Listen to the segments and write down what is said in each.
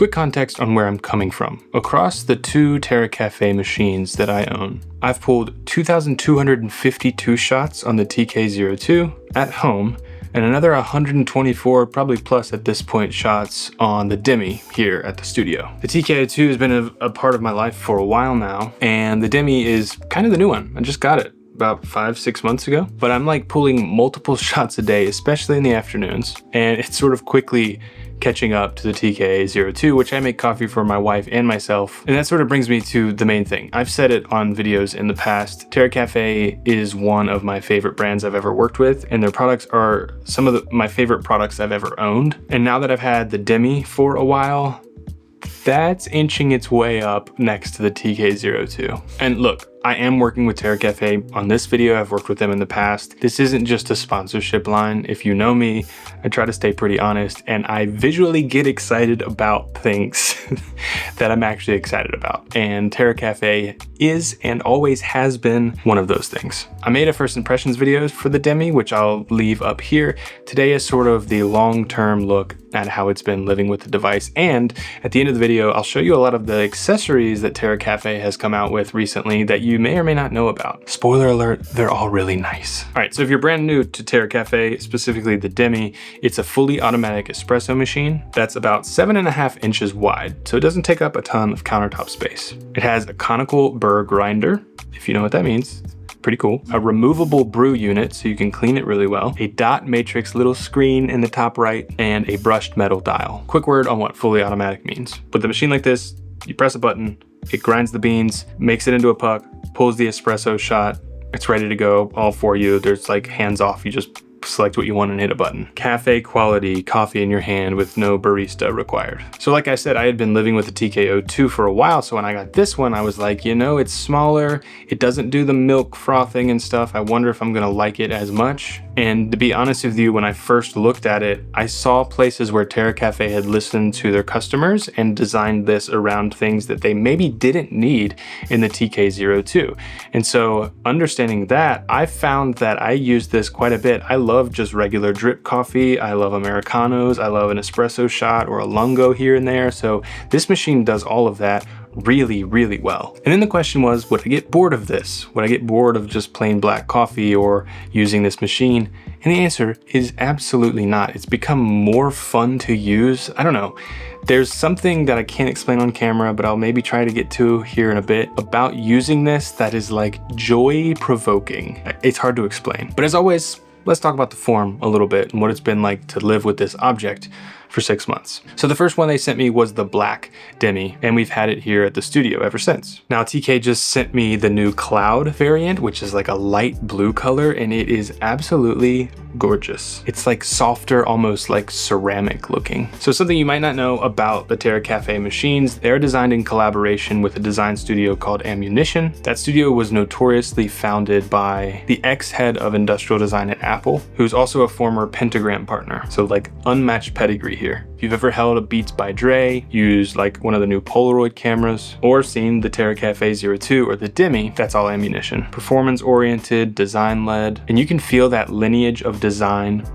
Quick context on where I'm coming from. Across the 2 Terra Kaffe machines that I own, I've pulled 2,252 shots on the TK-02 at home, and another 124, probably plus at this point, shots on the Demi here at the studio. The TK-02 has been a part of my life for a while now, and the Demi is kind of the new one. I just got it about 5-6 months ago, but I'm like pulling multiple shots a day, especially in the afternoons, and it's sort of quickly catching up to the TK-02, which I make coffee for my wife and myself. And that sort of brings me to the main thing. I've said it on videos in the past. Terra Kaffe is one of my favorite brands I've ever worked with, and their products are some of my favorite products I've ever owned. And now that I've had the Demi for a while, that's inching its way up next to the TK-02. And look, I am working with Terra Kaffe on this video. I've worked with them in the past. This isn't just a sponsorship line. If you know me, I try to stay pretty honest, and I visually get excited about things that I'm actually excited about. And Terra Kaffe is and always has been one of those things. I made a first impressions video for the Demi, which I'll leave up here. Today is sort of the long-term look at how it's been living with the device. And at the end of the video, I'll show you a lot of the accessories that Terra Kaffe has come out with recently that you may or may not know about. Spoiler alert, they're all really nice. All right, so if you're brand new to Terra Kaffe, specifically the Demi, it's a fully automatic espresso machine that's about 7.5 inches wide, so it doesn't take up a ton of countertop space. It has a conical burr grinder, if you know what that means. Pretty cool. A removable brew unit so you can clean it really well. A dot matrix little screen in the top right, and a brushed metal dial. Quick word on what fully automatic means. With a machine like this, you press a button, it grinds the beans, makes it into a puck, pulls the espresso shot, it's ready to go all for you. There's like hands off, you just select what you want and hit a button. Cafe quality coffee in your hand with no barista required. So like I said, I had been living with the TK-02 for a while, so when I got this one, I was like, you know, it's smaller, it doesn't do the milk frothing and stuff. I wonder if I'm gonna like it as much. And to be honest with you, when I first looked at it, I saw places where Terra Kaffe had listened to their customers and designed this around things that they maybe didn't need in the TK-02. And so understanding that, I found that I use this quite a bit. I love just regular drip coffee. I love Americanos. I love an espresso shot or a lungo here and there. So this machine does all of that really, really well. And then the question was, would I get bored of this? Would I get bored of just plain black coffee or using this machine? And the answer is absolutely not. It's become more fun to use. I don't know. There's something that I can't explain on camera, but I'll maybe try to get to here in a bit about using this that is like joy provoking. It's hard to explain. But as always, let's talk about the form a little bit and what it's been like to live with this object for 6 months. So the first one they sent me was the black Demi, and we've had it here at the studio ever since. Now TK just sent me the new cloud variant, which is like a light blue color, and it is absolutely gorgeous. It's like softer, almost like ceramic looking. So something you might not know about the Terra Kaffe machines, they're designed in collaboration with a design studio called Ammunition. That studio was notoriously founded by the ex-head of industrial design at Apple, who's also a former Pentagram partner. So like unmatched pedigree here. If you've ever held a Beats by Dre, used like one of the new Polaroid cameras, or seen the Terra Kaffe 02 or the Demi, that's all Ammunition. Performance oriented, design led, and you can feel that lineage of design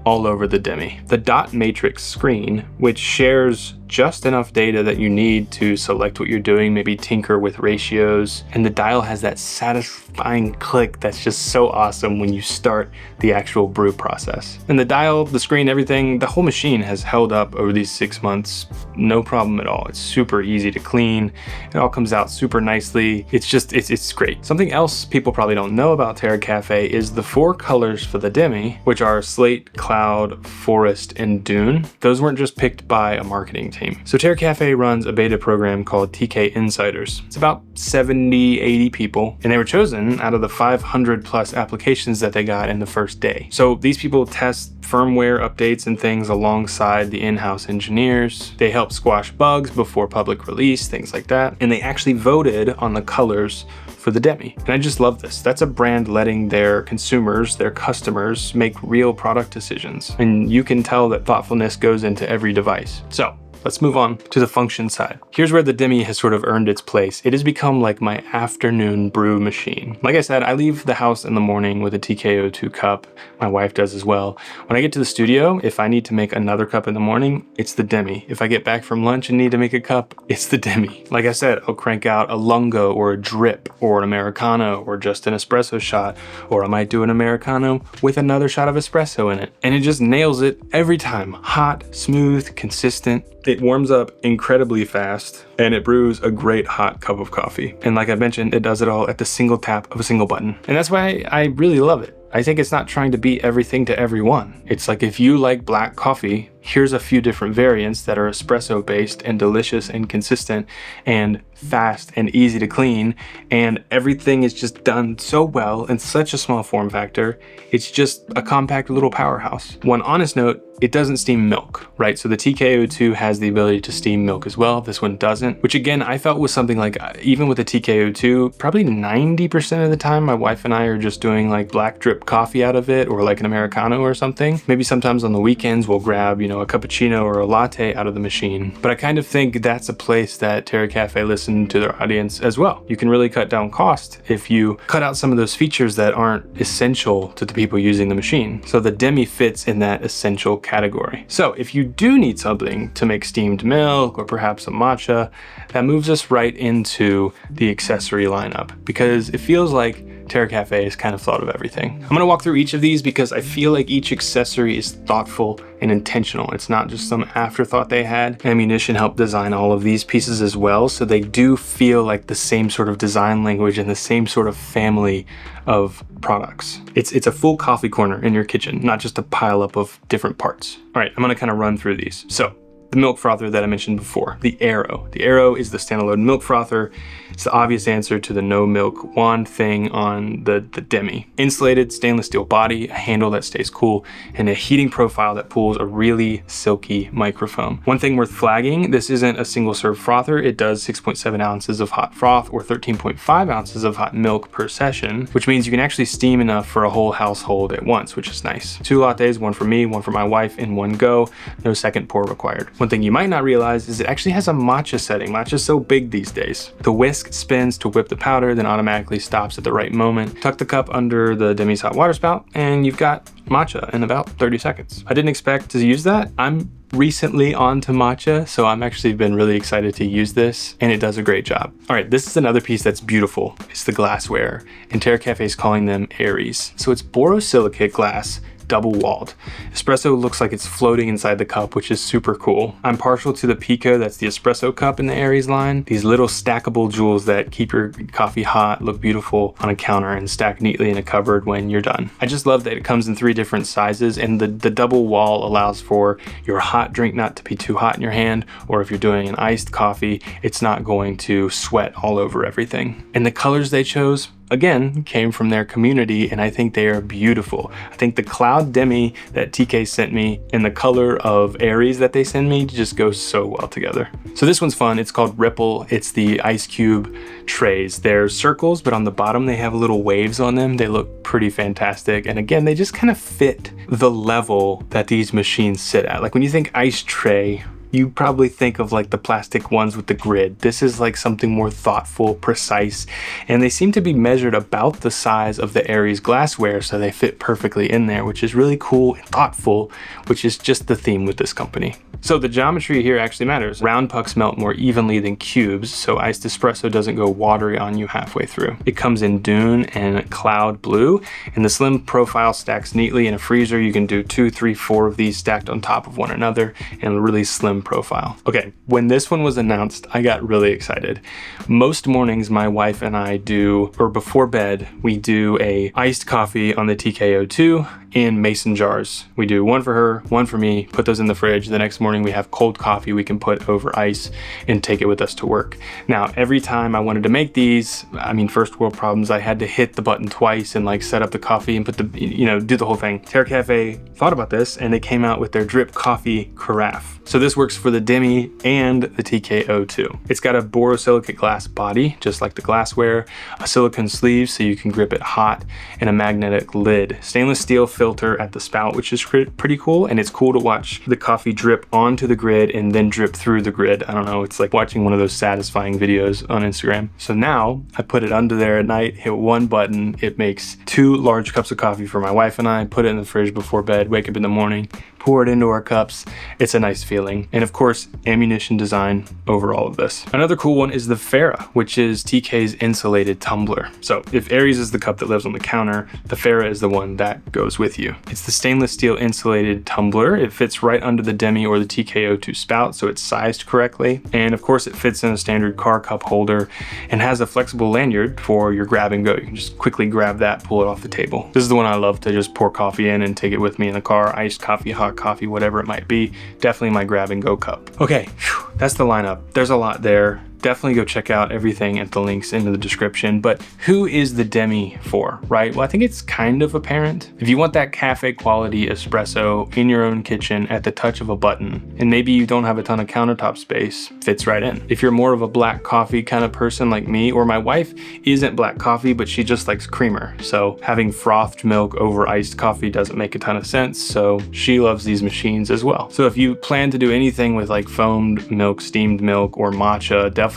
all over the Demi. The dot matrix screen, which shares just enough data that you need to select what you're doing, maybe tinker with ratios, and the dial has that satisfying click that's just so awesome when you start the actual brew process. And the dial, the screen, everything, the whole machine has held up over these 6 months, no problem at all. It's super easy to clean, it all comes out super nicely. It's just, it's great. Something else people probably don't know about Terra Kaffe is the 4 colors for the Demi, which are slate, cloud, forest, and dune. Those weren't just picked by a marketing team. So Terra Kaffe runs a beta program called TK Insiders. It's about 70, 80 people, and they were chosen out of the 500 plus applications that they got in the first day. So these people test firmware updates and things alongside the in-house engineers. They help squash bugs before public release, things like that. And they actually voted on the colors for the Demi. And I just love this. That's a brand letting their consumers, their customers, make real product decisions. And you can tell that thoughtfulness goes into every device. So let's move on to the function side. Here's where the Demi has sort of earned its place. It has become like my afternoon brew machine. Like I said, I leave the house in the morning with a TK-02 cup. My wife does as well. When I get to the studio, if I need to make another cup in the morning, it's the Demi. If I get back from lunch and need to make a cup, it's the Demi. Like I said, I'll crank out a lungo or a drip or an Americano or just an espresso shot, or I might do an Americano with another shot of espresso in it. And it just nails it every time. Hot, smooth, consistent. It warms up incredibly fast and it brews a great hot cup of coffee. And like I mentioned, it does it all at the single tap of a single button. And that's why I really love it. I think it's not trying to be everything to everyone. It's like, if you like black coffee, here's a few different variants that are espresso based and delicious and consistent and fast and easy to clean, and everything is just done so well in such a small form factor. It's just a compact little powerhouse. One honest note, it doesn't steam milk, right? So the TK-02 has the ability to steam milk as well. This one doesn't, which again, I felt was something like, even with the TK-02, probably 90% of the time, my wife and I are just doing like black drip coffee out of it, or like an Americano or something. Maybe sometimes on the weekends, we'll grab, a cappuccino or a latte out of the machine. But I kind of think that's a place that Terra Kaffe listened to their audience as well. You can really cut down cost if you cut out some of those features that aren't essential to the people using the machine. So the Demi fits in that essential category. So if you do need something to make steamed milk or perhaps a matcha, that moves us right into the accessory lineup, because it feels like Terra Kaffe has kind of thought of everything. I'm gonna walk through each of these because I feel like each accessory is thoughtful and intentional. It's not just some afterthought they had. Ammunition helped design all of these pieces as well, so they do feel like the same sort of design language and the same sort of family of products. It's a full coffee corner in your kitchen, not just a pile up of different parts. All right, I'm gonna kind of run through these. So, the milk frother that I mentioned before, the Aero. The Aero is the standalone milk frother. It's the obvious answer to the no milk wand thing on the Demi. Insulated stainless steel body, a handle that stays cool, and a heating profile that pulls a really silky microfoam. One thing worth flagging, this isn't a single serve frother. It does 6.7 ounces of hot froth or 13.5 ounces of hot milk per session, which means you can actually steam enough for a whole household at once, which is nice. 2 lattes, one for me, one for my wife in one go. No second pour required. One thing you might not realize is it actually has a matcha setting. Matcha's so big these days. The whisk spins to whip the powder, then automatically stops at the right moment. Tuck the cup under the Demi's hot water spout, and you've got matcha in about 30 seconds. I didn't expect to use that. I'm recently on to matcha, so I'm actually been really excited to use this, and it does a great job. All right, this is another piece that's beautiful. It's the glassware, and Terra Kaffe is calling them Aeris. So it's borosilicate glass, double-walled. Espresso looks like it's floating inside the cup, which is super cool. I'm partial to the Pico, that's the espresso cup in the Aeris line. These little stackable jewels that keep your coffee hot, look beautiful on a counter, and stack neatly in a cupboard when you're done. I just love that it comes in 3 different sizes, and the double wall allows for your hot drink not to be too hot in your hand, or if you're doing an iced coffee, it's not going to sweat all over everything. And the colors they chose, again, came from their community, and I think they are beautiful. I think the Cloud Demi that TK sent me and the color of Aeris that they send me just goes so well together. So this one's fun. It's called Ripple. It's the ice cube trays. They're circles, but on the bottom they have little waves on them. They look pretty fantastic. And again, they just kind of fit the level that these machines sit at. Like when you think ice tray, you probably think of like the plastic ones with the grid. This is like something more thoughtful, precise, and they seem to be measured about the size of the Aeris glassware, so they fit perfectly in there, which is really cool and thoughtful, which is just the theme with this company. So the geometry here actually matters. Round pucks melt more evenly than cubes, so iced espresso doesn't go watery on you halfway through. It comes in dune and cloud blue, and the slim profile stacks neatly in a freezer. You can do 2, 3, 4 of these stacked on top of one another, and a really slim profile. Okay, when this one was announced, I got really excited. Most mornings my wife and I do, or before bed, we do a iced coffee on the TK-02 in mason jars. We do one for her, one for me, put those in the fridge. The next morning we have cold coffee we can put over ice and take it with us to work. Now, every time I wanted to make these, I mean, first world problems, I had to hit the button twice and like set up the coffee and put the, do the whole thing. Terra Kaffe thought about this and they came out with their drip coffee carafe. So this works for the Demi and the TK-02. It's got a borosilicate glass body, just like the glassware, a silicone sleeve so you can grip it hot, and a magnetic lid. Stainless steel filter at the spout, which is pretty cool. And it's cool to watch the coffee drip onto the grid and then drip through the grid. I don't know, it's like watching one of those satisfying videos on Instagram. So now I put it under there at night, hit one button, it makes 2 large cups of coffee for my wife and I, put it in the fridge before bed, wake up in the morning, pour it into our cups. It's a nice feeling. And of course, ammunition design over all of this. Another cool one is the Ferra, which is TK's insulated tumbler. So if Aeris is the cup that lives on the counter, the Ferra is the one that goes with you. It's the stainless steel insulated tumbler. It fits right under the Demi or the TK-02 spout, so it's sized correctly. And of course, it fits in a standard car cup holder and has a flexible lanyard for your grab and go. You can just quickly grab that, pull it off the table. This is the one I love to just pour coffee in and take it with me in the car, iced coffee, hot coffee, whatever it might be. Definitely my grab and go cup. Okay, that's the lineup. There's a lot there. Definitely go check out everything at the links in the description. But who is the Demi for, right? Well, I think it's kind of apparent. If you want that cafe quality espresso in your own kitchen at the touch of a button, and maybe you don't have a ton of countertop space, fits right in. If you're more of a black coffee kind of person like me, or my wife isn't black coffee, but she just likes creamer. So having frothed milk over iced coffee doesn't make a ton of sense. So she loves these machines as well. So if you plan to do anything with like foamed milk, steamed milk, or matcha, definitely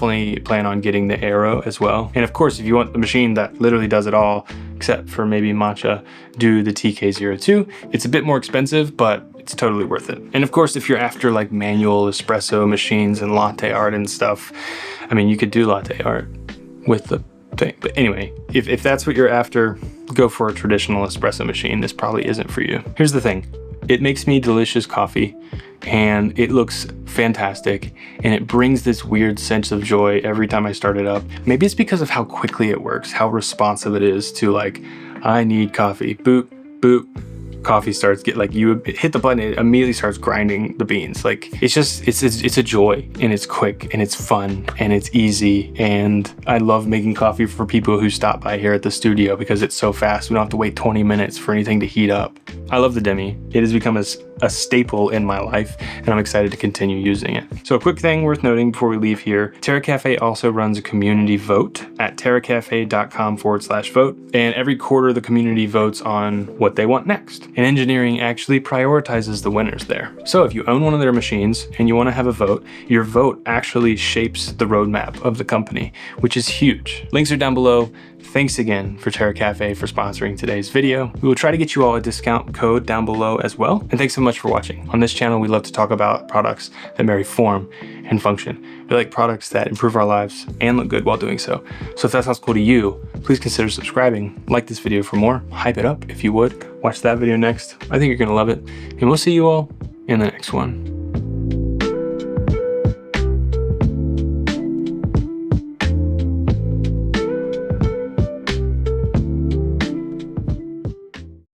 plan on getting the Aero as well. And of course, if you want the machine that literally does it all, except for maybe matcha, do the TK-02. It's a bit more expensive, but it's totally worth it. And of course, if you're after like manual espresso machines and latte art and stuff, I mean, you could do latte art with the thing. But anyway, if that's what you're after, go for a traditional espresso machine. This probably isn't for you. Here's the thing. It makes me delicious coffee and it looks fantastic and it brings this weird sense of joy every time I start it up. Maybe it's because of how quickly it works, how responsive it is to like, I need coffee, boop, boop. Coffee starts you hit the button, it immediately starts grinding the beans. Like it's a joy, and it's quick and it's fun and it's easy. And I love making coffee for people who stop by here at the studio because it's so fast. We don't have to wait 20 minutes for anything to heat up. I love the Demi. It has become a staple in my life and I'm excited to continue using it. So a quick thing worth noting before we leave here, Terra Kaffe also runs a community vote at terrakaffe.com/vote. And every quarter the community votes on what they want next. And engineering actually prioritizes the winners there. So if you own one of their machines and you want to have a vote, your vote actually shapes the roadmap of the company, which is huge. Links are down below. Thanks again for Terra Kaffe for sponsoring today's video. We will try to get you all a discount code down below as well. And thanks so much for watching. On this channel, we love to talk about products that marry form and function. We like products that improve our lives and look good while doing so. So if that sounds cool to you, please consider subscribing, like this video for more, hype it up if you would. Watch that video next. I think you're gonna love it. And we'll see you all in the next one.